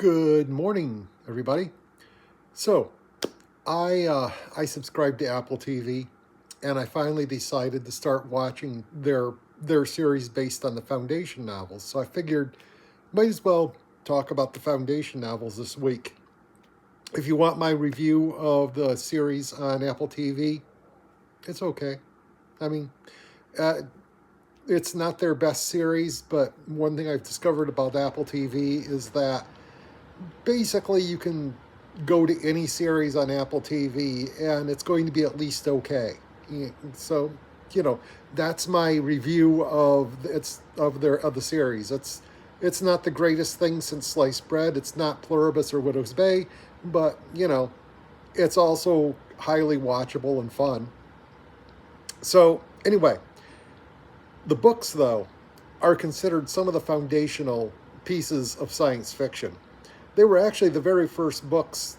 Good morning, everybody. So, I subscribe to Apple TV, and I finally decided to start watching their series based on the Foundation novels. So I figured might as well talk about the Foundation novels this week. If you want my review of the series on Apple TV, it's okay. I mean, uh, it's not their best series, but one thing I've discovered about Apple TV is that basically you can go to any series on Apple TV and it's going to be at least okay. So, you know, that's my review of the series. It's not the greatest thing since sliced bread. It's not Pluribus or Widow's Bay, but it's also highly watchable and fun. So, anyway, the books though are considered some of the foundational pieces of science fiction. They were actually the very first books,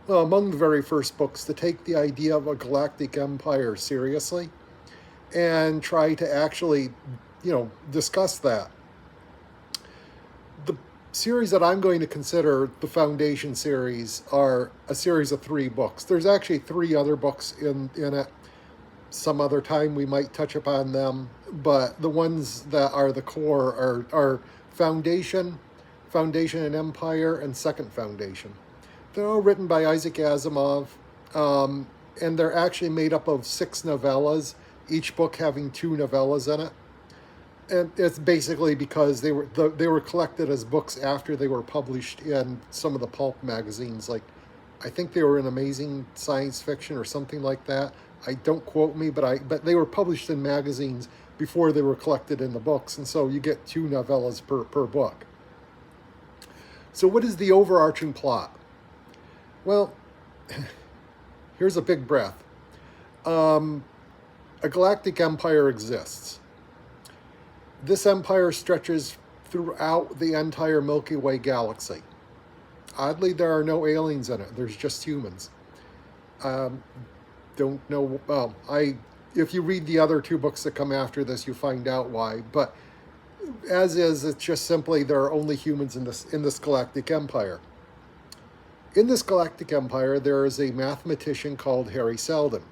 well, among the very first books to take the idea of a galactic empire seriously and try to actually, discuss that. The series that I'm going to consider the Foundation series are a series of three books. There's actually three other books in it. Some other time we might touch upon them, but the ones that are the core are Foundation, Foundation and Empire, and Second Foundation. They're all written by Isaac Asimov, and they're actually made up of 6 novellas, each book having 2 novellas in it. And it's basically because they were collected as books after they were published in some of the pulp magazines. Like, I think they were in Amazing Science Fiction or something like that. I don't quote me, but they were published in magazines before they were collected in the books, and so you get 2 novellas per book. So what is the overarching plot? Well, here's a big breath. A galactic empire exists. This empire stretches throughout the entire Milky Way galaxy. Oddly, there are no aliens in it. There's just humans. Don't know. Well, if you read the other 2 books that come after this, you find out why. But as is, it's just simply there are only humans in this galactic empire. In this galactic empire, there is a mathematician called Harry Seldon.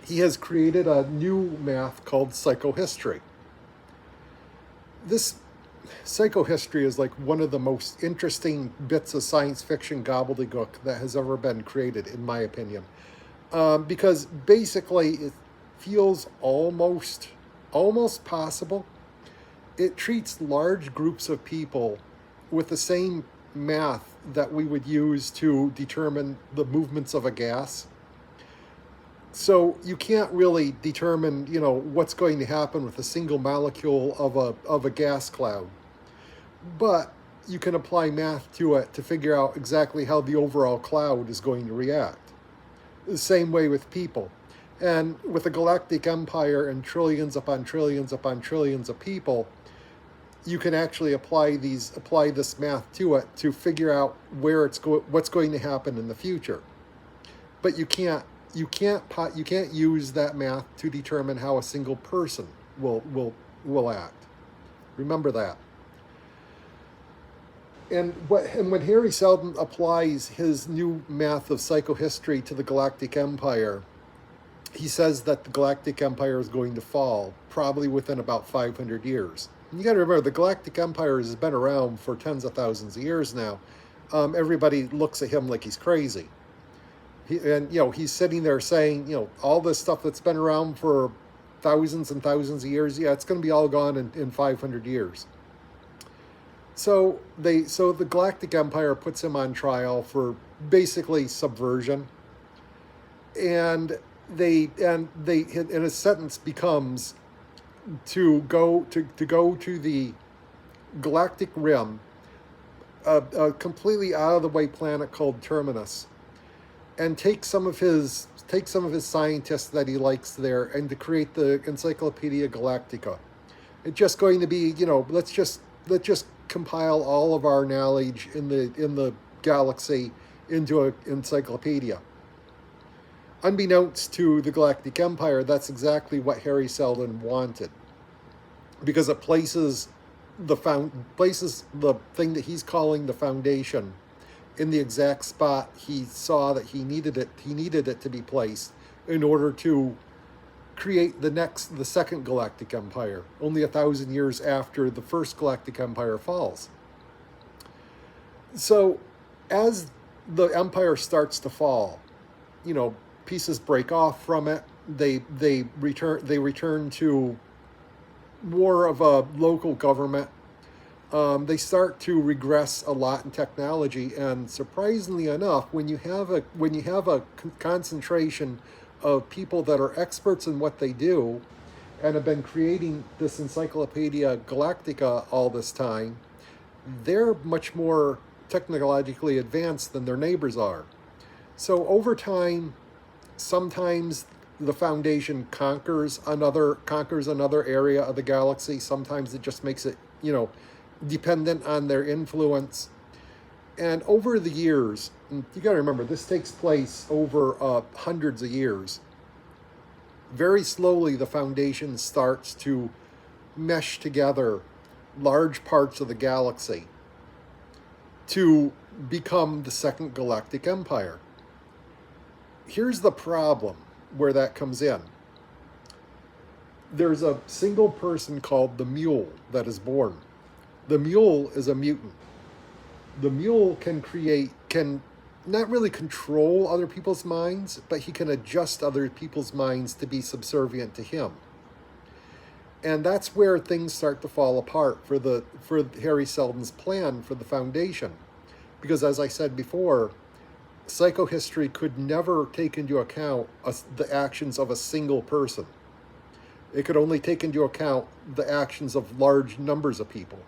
He has created a new math called psychohistory. This psychohistory is like one of the most interesting bits of science fiction gobbledygook that has ever been created, in my opinion. Because basically it feels almost possible. It treats large groups of people with the same math that we would use to determine the movements of a gas. So you can't really determine, what's going to happen with a single molecule of a gas cloud. But you can apply math to it to figure out exactly how the overall cloud is going to react. The same way with people. And with a galactic empire and trillions upon trillions upon trillions of people, you can actually apply this math to it to figure out what's going to happen in the future. But you can't use that math to determine how a single person will act. Remember that. And when Harry Seldon applies his new math of psychohistory to the Galactic Empire, he says that the Galactic Empire is going to fall, probably within about 500 years. And you got to remember, the Galactic Empire has been around for tens of thousands of years now. Everybody looks at him like he's crazy. He's sitting there saying, all this stuff that's been around for thousands and thousands of years, it's going to be all gone in 500 years. So the Galactic Empire puts him on trial for basically subversion, and his sentence becomes to go to the galactic rim, a completely out of the way planet called Terminus, and take some of his scientists that he likes there, and to create the Encyclopedia Galactica. It's just going to be, let's just compile all of our knowledge in the galaxy into an encyclopedia. Unbeknownst to the Galactic Empire, that's exactly what Harry Seldon wanted, because it places places the thing that he's calling the foundation in the exact spot he saw that he needed it to be placed in order to create the second galactic empire, only 1,000 years after the first galactic empire falls. So as the empire starts to fall, pieces break off from it. They return to more of a local government. They start to regress a lot in technology, and surprisingly enough, when you have a concentration of people that are experts in what they do and have been creating this Encyclopedia Galactica all this time, they're much more technologically advanced than their neighbors are. So over time, sometimes the Foundation conquers another area of the galaxy. Sometimes it just makes it, dependent on their influence. And over the years, you got to remember, this takes place over hundreds of years. Very slowly, the Foundation starts to mesh together large parts of the galaxy to become the second galactic empire. Here's the problem where that comes in. There's a single person called the Mule that is born. The Mule is a mutant. The Mule can not really control other people's minds, but he can adjust other people's minds to be subservient to him. And that's where things start to fall apart for Harry Seldon's plan for the Foundation. Because as I said before, psychohistory could never take into account the actions of a single person. It could only take into account the actions of large numbers of people.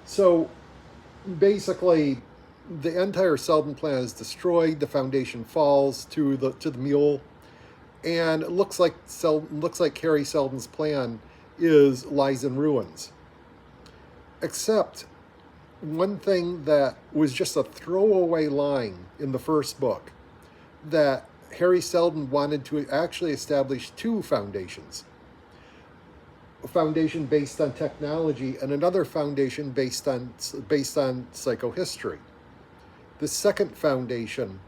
So basically, the entire Seldon plan is destroyed. The Foundation falls to the Mule, and it looks like Harry Seldon's plan lies in ruins. Except one thing that was just a throwaway line in the first book, that Harry Seldon wanted to actually establish two foundations. A foundation based on technology and another foundation based on psychohistory. The second foundation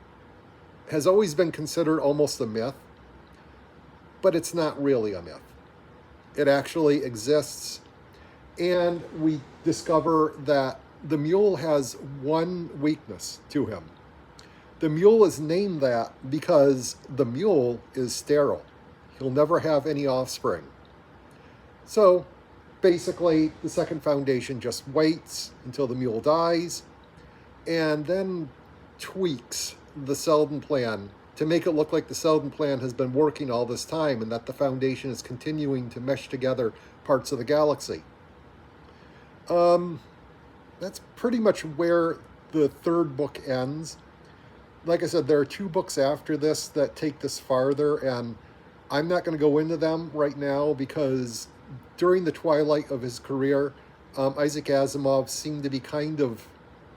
has always been considered almost a myth, but it's not really a myth. It actually exists, and we discover that the Mule has one weakness to him. The Mule is named that because the Mule is sterile. He'll never have any offspring. So basically, the second foundation just waits until the Mule dies and then tweaks the Seldon plan to make it look like the Seldon plan has been working all this time and that the Foundation is continuing to mesh together parts of the galaxy. That's pretty much where the third book ends. Like I said, there are two books after this that take this farther, and I'm not going to go into them right now because during the twilight of his career, Isaac Asimov seemed to be kind of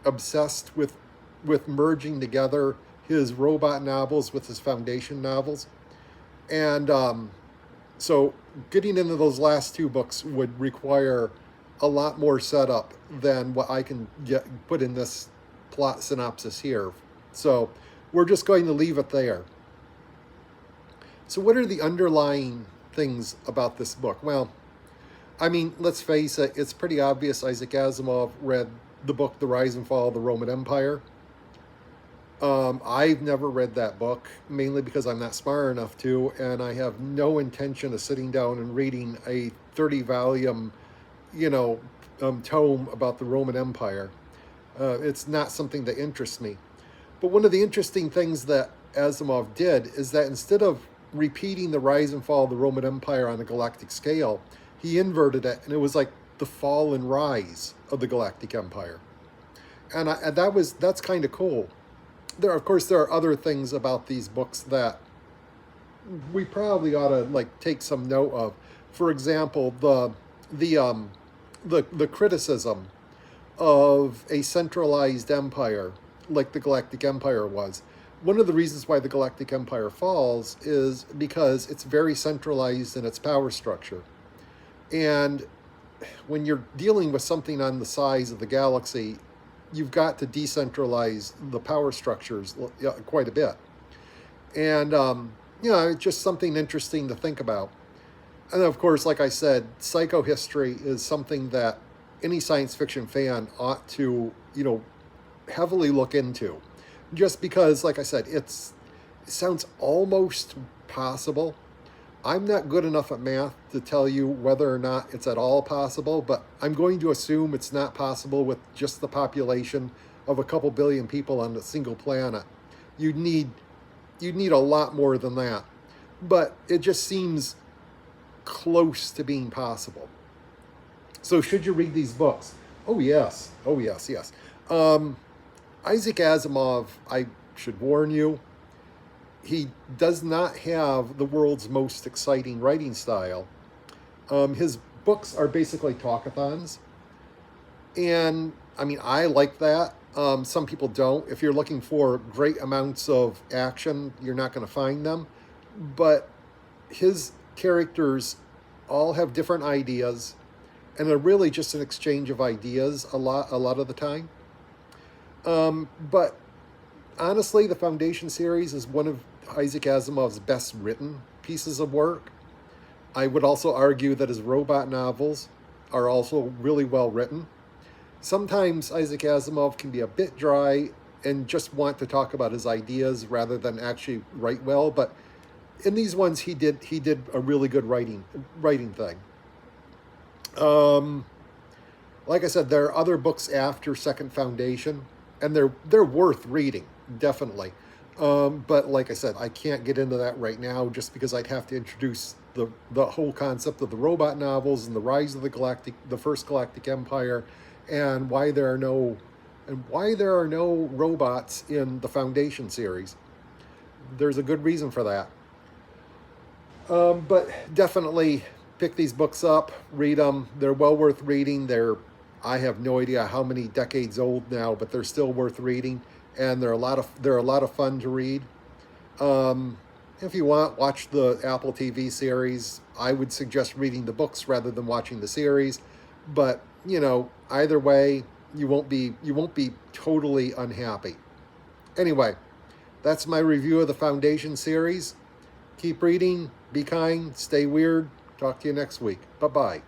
obsessed with merging together his robot novels with his Foundation novels. And so getting into those last two books would require a lot more setup than what I can put in this plot synopsis here. So we're just going to leave it there. So what are the underlying things about this book? Well, I mean, let's face it, it's pretty obvious Isaac Asimov read the book The Rise and Fall of the Roman Empire. I've never read that book, mainly because I'm not smart enough to, and I have no intention of sitting down and reading a 30-volume tome about the Roman Empire. It's not something that interests me. But one of the interesting things that Asimov did is that instead of repeating the rise and fall of the Roman Empire on a galactic scale, he inverted it, and it was like the fall and rise of the Galactic Empire. And that's kind of cool. There are other things about these books that we probably ought to take some note of. For example, the criticism of a centralized empire like the Galactic Empire was. One of the reasons why the Galactic Empire falls is because it's very centralized in its power structure. And when you're dealing with something on the size of the galaxy, you've got to decentralize the power structures quite a bit. And, it's just something interesting to think about. And of course, like I said, psychohistory is something that any science fiction fan ought to, heavily look into. Just because, like I said, it sounds almost possible. I'm not good enough at math to tell you whether or not it's at all possible, but I'm going to assume it's not possible with just the population of a couple billion people on a single planet. You'd need a lot more than that. But it just seems close to being possible. So should you read these books? Oh yes. Oh yes, yes. Isaac Asimov, I should warn you, he does not have the world's most exciting writing style. His books are basically talkathons. And I mean, I like that. Some people don't. If you're looking for great amounts of action, you're not going to find them. But his characters all have different ideas, and they're really just an exchange of ideas a lot of the time. But honestly, the Foundation series is one of Isaac Asimov's best written pieces of work. I would also argue that his robot novels are also really well written. Sometimes Isaac Asimov can be a bit dry and just want to talk about his ideas rather than actually write well, but in these ones he did a really good writing thing. Like I said, there are other books after Second Foundation, and they're worth reading, definitely. But like I said, I can't get into that right now just because I'd have to introduce the whole concept of the robot novels and the rise of the first Galactic Empire, and why there are no robots in the Foundation series. There's a good reason for that. But definitely pick these books up, read them. They're well worth reading. I have no idea how many decades old now, but they're still worth reading, and they're a lot of fun to read. If you want, watch the Apple TV series. I would suggest reading the books rather than watching the series, but either way, you won't be totally unhappy. Anyway, that's my review of the Foundation series. Keep reading, be kind, stay weird. Talk to you next week. Bye-bye.